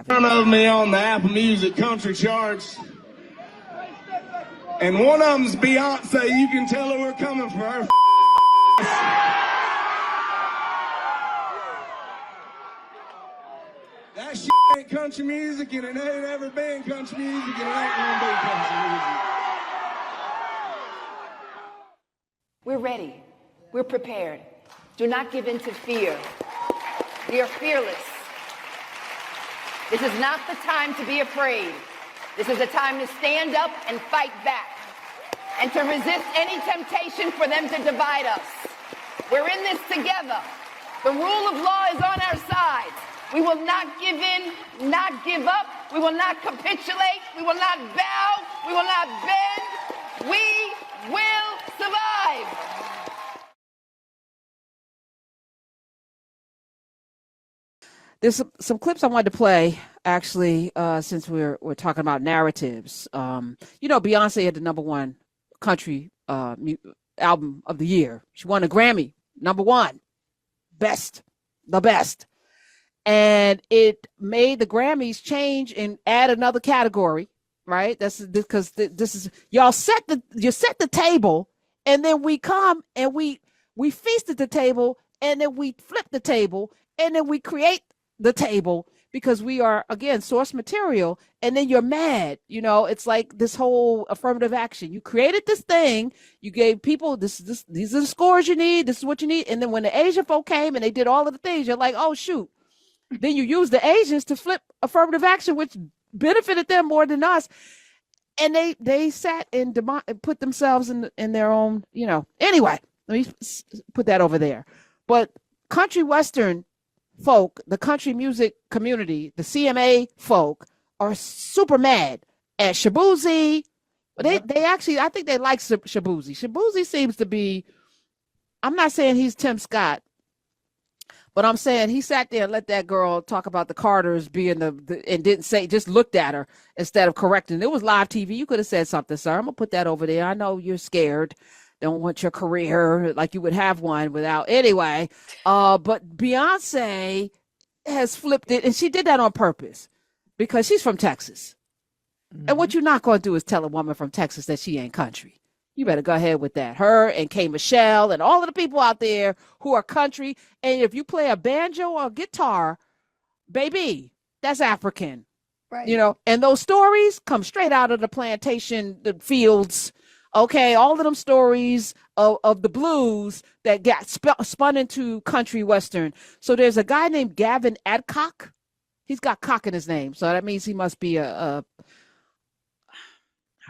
have it. One of me on the Apple Music country charts. And one of them's Beyonce. You can tell her we're coming for her. That shit ain't country music, and it ain't ever been country music, and it ain't gonna be country music. We're ready. We're prepared. Do not give in to fear. We are fearless. This is not the time to be afraid. This is a time to stand up and fight back and to resist any temptation for them to divide us. We're in this together. The rule of law is on our side. We will not give in, not give up. We will not capitulate. We will not bow. We will not bend. We will survive. There's some clips I wanted to play, actually, since we're talking about narratives. Beyonce had the #1 country album of the year. She won a Grammy, #1, the best. And it made the Grammys change and add another category, right? That's because this is you set the table, and then we come and we feast at the table, and then we flip the table, and then we create the table because we are, again, source material. And then you're mad. It's like this whole affirmative action. You created this thing, you gave people these are the scores you need, this is what you need. And then when the Asian folk came and they did all of the things, you're like, oh shoot. Then you use the Asians to flip affirmative action, which benefited them more than us. And they sat and put themselves in their own, Anyway, let me put that over there. But country Western folk, the country music community, the CMA folk, are super mad at Shaboozey. They actually, I think they like Shaboozey. Shaboozey seems to be, I'm not saying he's Tim Scott, but I'm saying he sat there and let that girl talk about the Carters being and didn't say, just looked at her instead of correcting. It was live TV. You could have said something, sir. I'm going to put that over there. I know you're scared. Don't want your career like you would have one without. Anyway, but Beyonce has flipped it, and she did that on purpose because she's from Texas. Mm-hmm. And what you're not going to do is tell a woman from Texas that she ain't country. You better go ahead with that. Her and K. Michelle and all of the people out there who are country. And if you play a banjo or a guitar, baby, that's African. Right. And those stories come straight out of the plantation, the fields. Okay, all of them stories of the blues that got spun into country Western. So there's a guy named Gavin Adcock. He's got cock in his name. So that means he must be all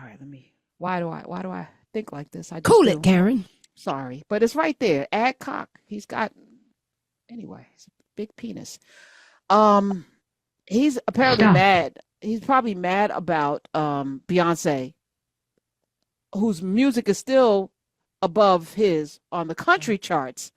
right, why do I think like this? I just cool it, Karen. Sorry, but it's right there. Adcock. He's got, anyway, he's a big penis. He's apparently mad. He's probably mad about Beyonce, whose music is still above his on the country charts.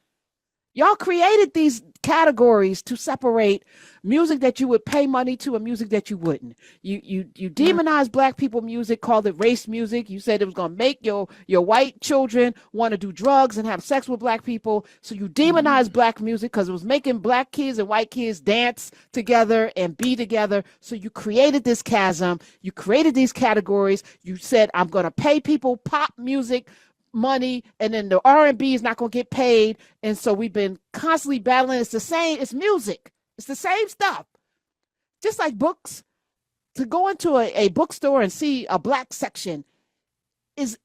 Y'all created these categories to separate music that you would pay money to and music that you wouldn't. You demonized Black people music, called it race music. You said it was going to make your white children want to do drugs and have sex with Black people. So you demonized Black music because it was making Black kids and white kids dance together and be together. So you created this chasm. You created these categories. You said, I'm going to pay people pop music money, and then the R&B is not going to get paid. And so we've been constantly battling. It's the same. It's music. It's the same stuff. Just like books. To go into a bookstore and see a Black section is,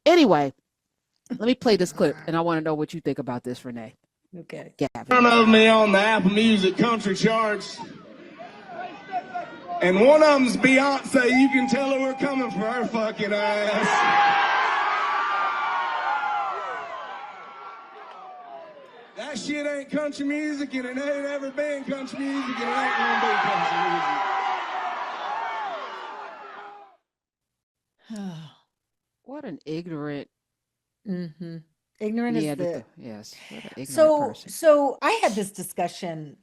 anyway, let me play this clip, and I want to know what you think about this, Renee. Okay. One of me on the Apple Music country charts. And one of them's Beyonce. You can tell her we're coming for her fucking ass. That shit ain't country music, and it ain't ever been country music, and it ain't gonna be country music. What an ignorant. Mm-hmm. Ignorant is the yes. What an ignorant person. So I had this discussion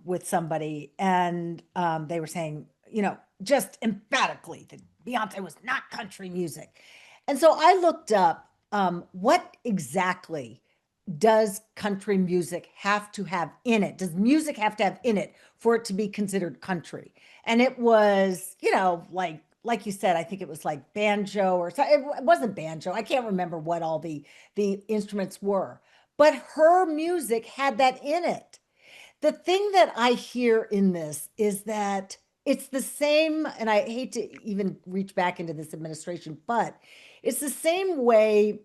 with somebody, and they were saying, just emphatically that Beyonce was not country music, and so I looked up what exactly does country music have to have in it? Does music have to have in it for it to be considered country? And it was, like you said, I think it was like banjo or so. It wasn't banjo. I can't remember what all the instruments were, but her music had that in it. The thing that I hear in this is that it's the same, and I hate to even reach back into this administration, but it's the same way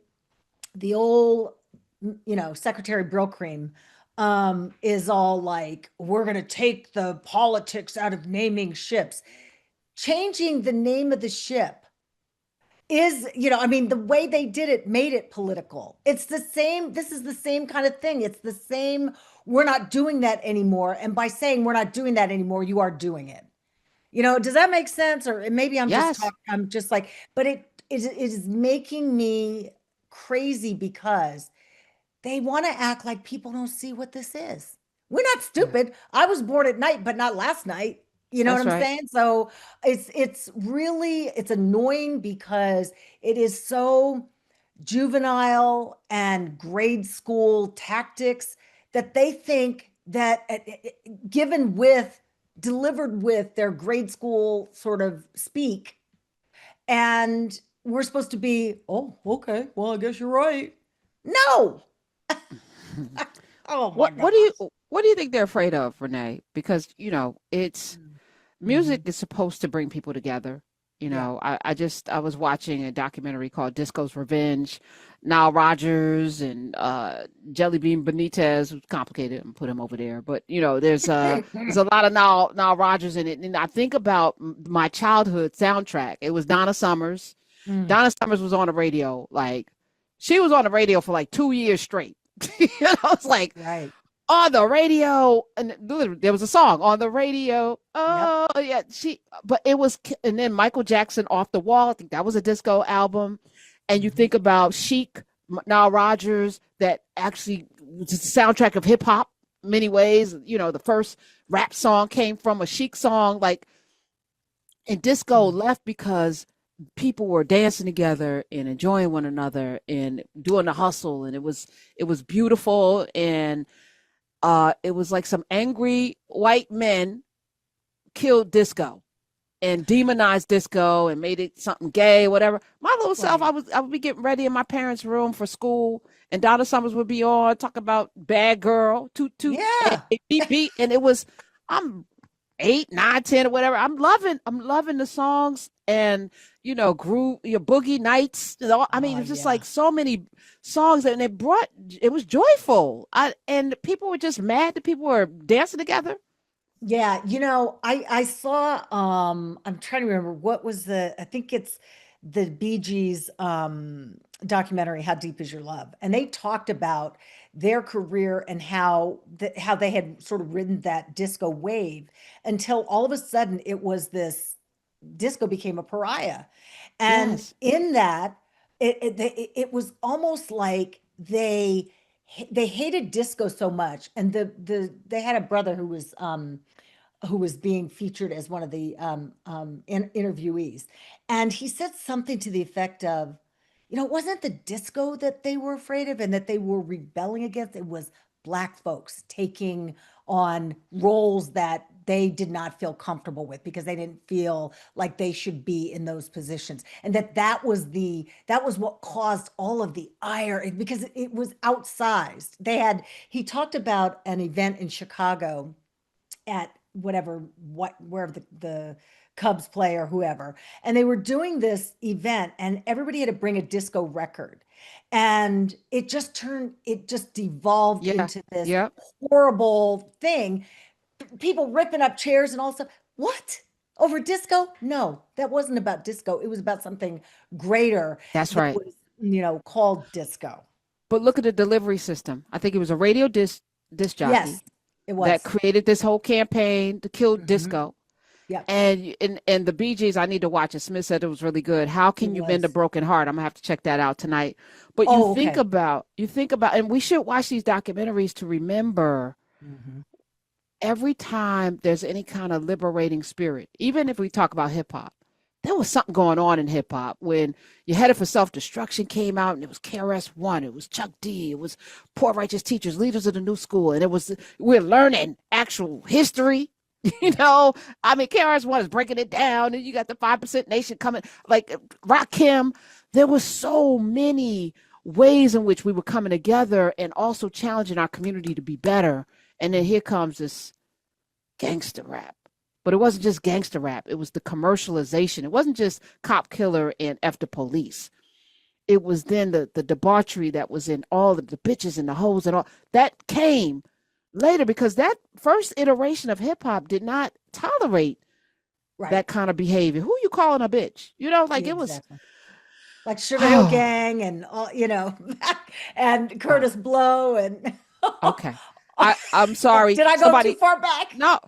the old, Secretary Brillcream is all like, we're going to take the politics out of naming ships. Changing the name of the ship is, I mean, the way they did it made it political. It's the same. This is the same kind of thing. It's the same. We're not doing that anymore. And by saying we're not doing that anymore, you are doing it. Does that make sense? Or maybe Yes. I'm just like, but it is making me crazy because they want to act like people don't see what this is. We're not Yeah. stupid. I was born at night, but not last night. You know what That's I'm right. saying? So it's annoying because it is so juvenile and grade school tactics that they think that given with delivered with their grade school sort of speak, and we're supposed to be, oh, okay, well, I guess you're right. No. Oh my What God. what do you what do you think they're afraid of, Renee? Because, it's music Mhm. is supposed to bring people together. Yeah. I was watching a documentary called Disco's Revenge. Nile Rodgers and Jelly Bean Benitez, who's complicated and put him over there. But there's a lot of Nile Rodgers in it. And I think about my childhood soundtrack. It was Donna Summers. Mm, Donna Summers was on the radio, like she was on the radio for like 2 years straight. It's like right. on the radio, and literally there was a song on the radio. Yep. Oh yeah, but it was, and then Michael Jackson, Off the Wall. I think that was a disco album. And you Mhm. think about Chic, Nile Rodgers, that actually was the soundtrack of hip hop. Many ways, the first rap song came from a Chic song, like, and disco Mm. left because people were dancing together and enjoying one another and doing the hustle, and it was beautiful. And it was like some angry white men killed disco and demonized disco and made it something gay, whatever. My little self, Right. I would be getting ready in my parents' room for school, and Donna Summers would be on, talk about bad girl, toot toot, Yeah. beep beep, and it was, I'm 8, 9, 10, or whatever. I'm loving the songs, and groove, your boogie nights. I mean, Oh, it's just like yeah. so many songs, and it was joyful. And people were just mad that people were dancing together. Yeah, I saw I'm trying to remember what was I think it's the Bee Gees documentary How Deep Is Your Love? And they talked about their career and how they had sort of ridden that disco wave until all of a sudden it was this disco became a pariah. And Yes. in that it was almost like they hated disco so much, and they had a brother who was being featured as one of the interviewees. And he said something to the effect of, it wasn't the disco that they were afraid of and that they were rebelling against. It was Black folks taking on roles that they did not feel comfortable with because they didn't feel like they should be in those positions. And that was what caused all of the ire because it was outsized. He talked about an event in Chicago at wherever the Cubs play or whoever. And they were doing this event and everybody had to bring a disco record. And it just devolved Yeah. into this Yeah. horrible thing. People ripping up chairs and all stuff. What? Over disco? No, that wasn't about disco. It was about something greater That's that right. was, called disco. But look at the delivery system. I think it was a radio disc jockey Yes, it that was. created this whole campaign to kill Mhm. disco. Yep, And the Bee Gees, I need to watch it. Smith said it was really good. How it can you mend a was. broken heart? I'm gonna have to check that out tonight. But Oh, okay. you think about, and we should watch these documentaries to remember Mhm. every time there's any kind of liberating spirit, even if we talk about hip hop, there was something going on in hip hop when You Headed for Self-Destruction came out, and it was KRS-One, it was Chuck D, it was Poor Righteous Teachers, Leaders of the New School, and we're learning actual history. I mean, KRS-One is breaking it down, and you got the 5% Nation coming, like Rakim. There was so many ways in which we were coming together and also challenging our community to be better. And then here comes this gangster rap. But it wasn't just gangster rap. It was the commercialization. It wasn't just Cop Killer and F the Police. It was then the debauchery that was in all of the bitches and the hoes and all. That came later because that first iteration of hip hop did not tolerate that kind of behavior. Who you calling a bitch? It was like Sugar Hill Gang and all, and Curtis Blow and okay. I'm sorry. Did I go too far back? No,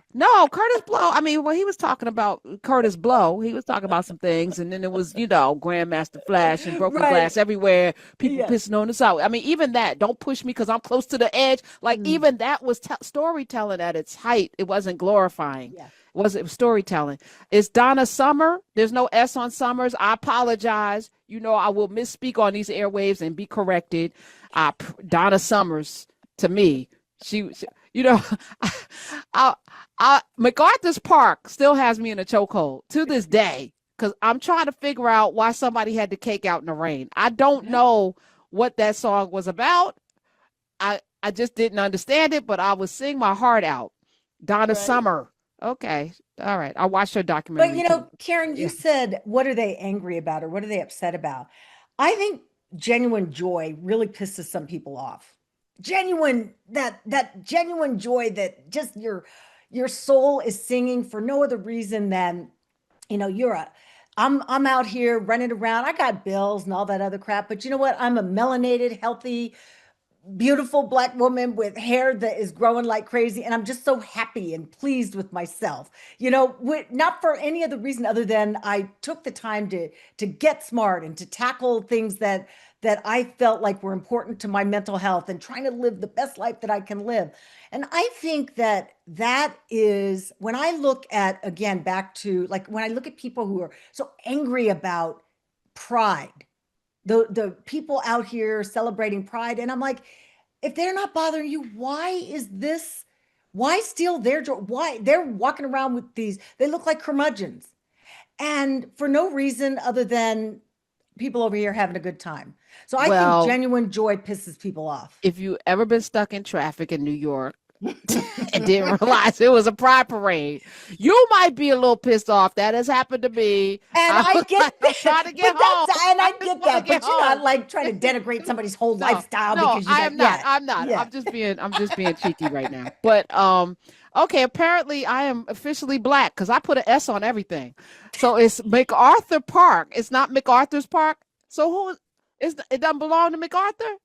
Curtis Blow. I mean, when he was talking about Curtis Blow, he was talking about some things, and then it was, Grandmaster Flash and broken glass everywhere, people pissing on us out. I mean, even that, don't push me because I'm close to the edge. Like, even that was storytelling at its height. It wasn't glorifying. Yeah. It was storytelling. It's Donna Summer. There's no S on Summers. I apologize. I will misspeak on these airwaves and be corrected. Donna Summers, to me, she MacArthur's Park still has me in a chokehold to this day because I'm trying to figure out why somebody had the cake out in the rain. I don't know what that song was about. I just didn't understand it, but I was singing my heart out. Donna Summer. Okay. All right. I watched her documentary. But Karen, you said, what are they angry about or what are they upset about? I think genuine joy really pisses some people off. That genuine joy that just your soul is singing for no other reason than, I'm out here running around. I got bills and all that other crap, but you know what? I'm a melanated, healthy, beautiful Black woman with hair that is growing like crazy. And I'm just so happy and pleased with myself, not for any other reason other than I took the time to get smart and to tackle things that I felt like were important to my mental health and trying to live the best life that I can live. And I think that is when I look at, again, back to like, when I look at people who are so angry about pride, the people out here celebrating pride. And I'm like, if they're not bothering you, why steal their joy? Why they're walking around with they look like curmudgeons and for no reason other than people over here having a good time. So I think genuine joy pisses people off. If you ever been stuck in traffic in New York and didn't realize it was a pride parade, you might be a little pissed off. That has happened to me. And I get that. Trying to get home. And I get that, but you're not like trying to denigrate somebody's whole lifestyle because I'm not. Yeah. I'm just being cheeky right now. But okay, apparently I am officially Black because I put an S on everything. So it's MacArthur Park. It's not MacArthur's Park. So it doesn't belong to MacArthur?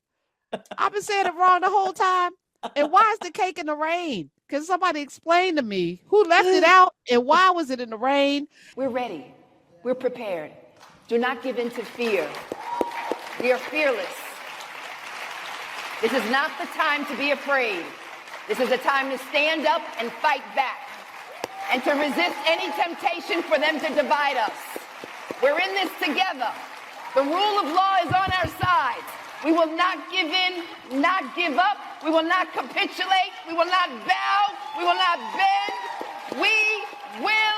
I've been saying it wrong the whole time. And why is the cake in the rain? Can somebody explain to me who left it out and why was it in the rain? We're ready. We're prepared. Do not give in to fear. We are fearless. This is not the time to be afraid. This is a time to stand up and fight back and to resist any temptation for them to divide us. We're in this together. The rule of law is on our side. We will not give in, not give up. We will not capitulate. We will not bow. We will not bend. We will